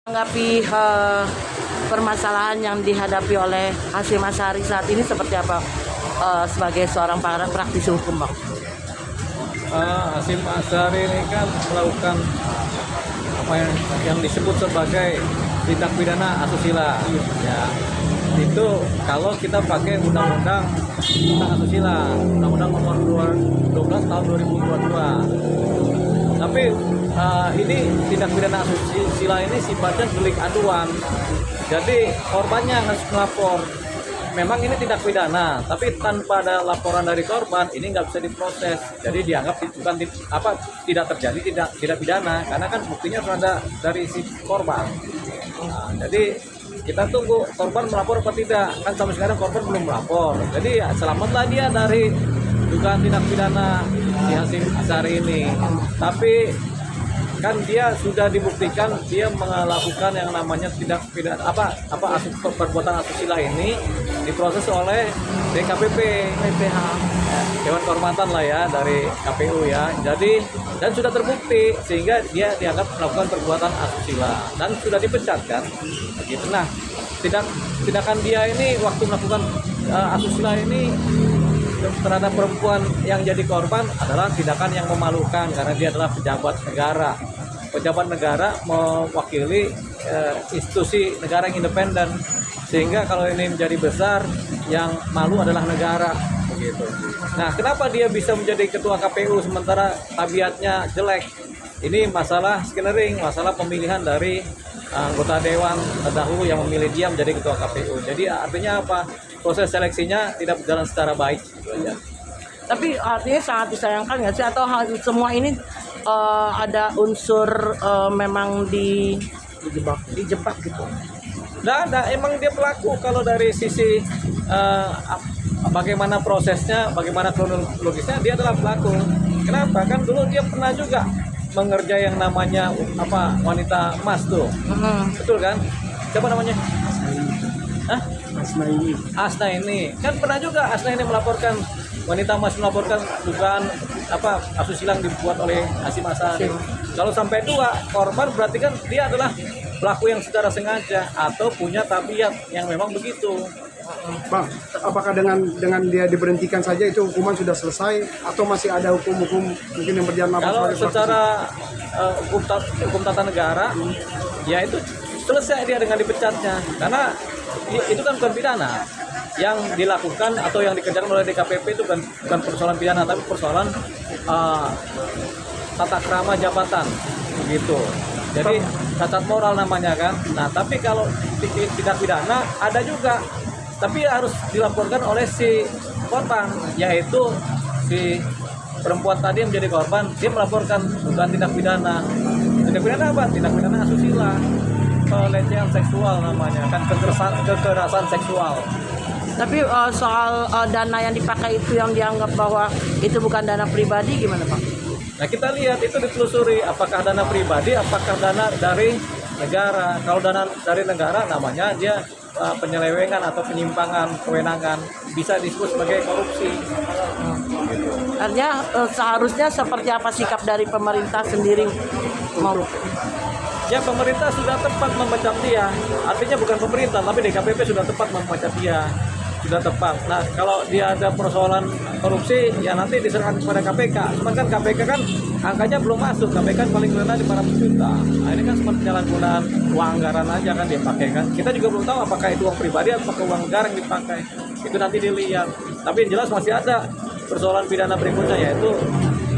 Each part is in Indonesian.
Menanggapi permasalahan yang dihadapi oleh Hasyim Asyari saat ini seperti apa sebagai seorang praktisi hukum, Bang? Hasyim Asyari ini kan melakukan apa yang disebut sebagai tindak pidana asusila. Ya, itu kalau kita pakai undang-undang tentang asusila, undang-undang nomor 12 tahun 2022. Tapi ini tindak pidana asusila ini sifatnya delik aduan. Jadi korbannya harus melapor. Memang ini tindak pidana, tapi tanpa ada laporan dari korban ini nggak bisa diproses. Jadi dianggap bukan tidak terjadi tidak pidana karena kan buktinya ada dari si korban. Jadi kita tunggu korban melapor apa tidak. Kan sampai sekarang korban belum melapor. Jadi ya, selamatlah dia dari dugaan tindak pidana si Hasyim Asyari ini. Tapi kan dia sudah dibuktikan dia melakukan yang namanya tindak pidana perbuatan asusila ini diproses oleh DKPP, PPH, Dewan Kehormatan lah ya dari KPU ya. Jadi dan sudah terbukti sehingga dia dianggap melakukan perbuatan asusila dan sudah dipecat kan. Begitu. Nah, tindakan dia ini waktu melakukan asusila ini terhadap perempuan yang jadi korban adalah tindakan yang memalukan karena dia adalah pejabat negara. Pejabat negara mewakili institusi negara yang independen, sehingga kalau ini menjadi besar yang malu adalah negara begitu. Nah, kenapa dia bisa menjadi ketua KPU sementara tabiatnya jelek? Ini masalah skenaring, masalah pemilihan dari anggota dewan terdahulu yang memilih dia menjadi ketua KPU. Jadi artinya apa? Proses seleksinya tidak berjalan secara baik. Tapi artinya sangat disayangkan nggak sih? Atau semua ini ada unsur memang dijebak gitu? Nggak ada, emang dia pelaku. Kalau dari sisi bagaimana prosesnya, bagaimana kronologisnya, dia adalah pelaku. Kenapa? Kan dulu dia pernah juga mengerjai yang namanya wanita emas tuh. Betul kan? Siapa namanya? Asna ini kan pernah juga Asna ini melaporkan wanita emas, melaporkan dugaan asusila yang dibuat oleh Hasyim Asyari. Kalau sampai 2 korban berarti kan dia adalah pelaku yang secara sengaja atau punya tabiat yang memang begitu. Bang, apakah dengan dia diberhentikan saja itu hukuman sudah selesai atau masih ada hukum-hukum mungkin yang berjalan? Kalau secara hukum tata negara, ya itu selesai dia dengan dipecatnya karena itu kan bukan pidana yang dilakukan atau yang dikerjakan oleh DKPP itu bukan persoalan pidana tapi persoalan tata krama jabatan begitu. Jadi cacat moral namanya kan. Nah, tapi kalau tidak pidana ada juga, tapi harus dilaporkan oleh si korban, yaitu si perempuan tadi yang menjadi korban. Dia melaporkan bukan tindak pidana. Tindak pidana apa? Tindak pidana asusila, pelecehan seksual namanya kan, kekerasan seksual. Tapi soal dana yang dipakai itu yang dianggap bahwa itu bukan dana pribadi gimana, Pak? Nah, kita lihat itu ditelusuri apakah dana pribadi, apakah dana dari negara. Kalau dana dari negara namanya dia penyelewengan atau penyimpangan kewenangan, bisa disebut sebagai korupsi. Gitu. Artinya seharusnya seperti apa sikap dari pemerintah sendiri? Ya, pemerintah sudah tepat memecat dia. Artinya bukan pemerintah, tapi DKPP sudah tepat memecat dia. Sudah tepat. Nah, kalau dia ada persoalan korupsi, ya nanti diserahkan kepada KPK. Cuman kan KPK kan angkanya belum masuk. KPK paling rendah di 400 juta. Nah, ini kan seperti penyalahgunaan uang anggaran aja kan dipakai kan. Kita juga belum tahu apakah itu uang pribadi atau uang negara yang dipakai. Itu nanti dilihat. Tapi yang jelas masih ada persoalan pidana berikutnya, yaitu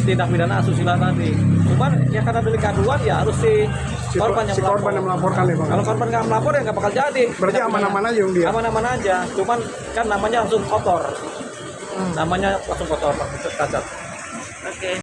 tindak pidana asusila tadi. Cuman ya karena delik aduan ya harus si korban yang melaporkan ya, Bang. Kalau korban nggak melapor ya nggak bakal jadi. Berarti aman-aman aja yang dia. Aman-aman aja. Cuman kan namanya langsung kotor. Namanya langsung kotor, cacat. Oke.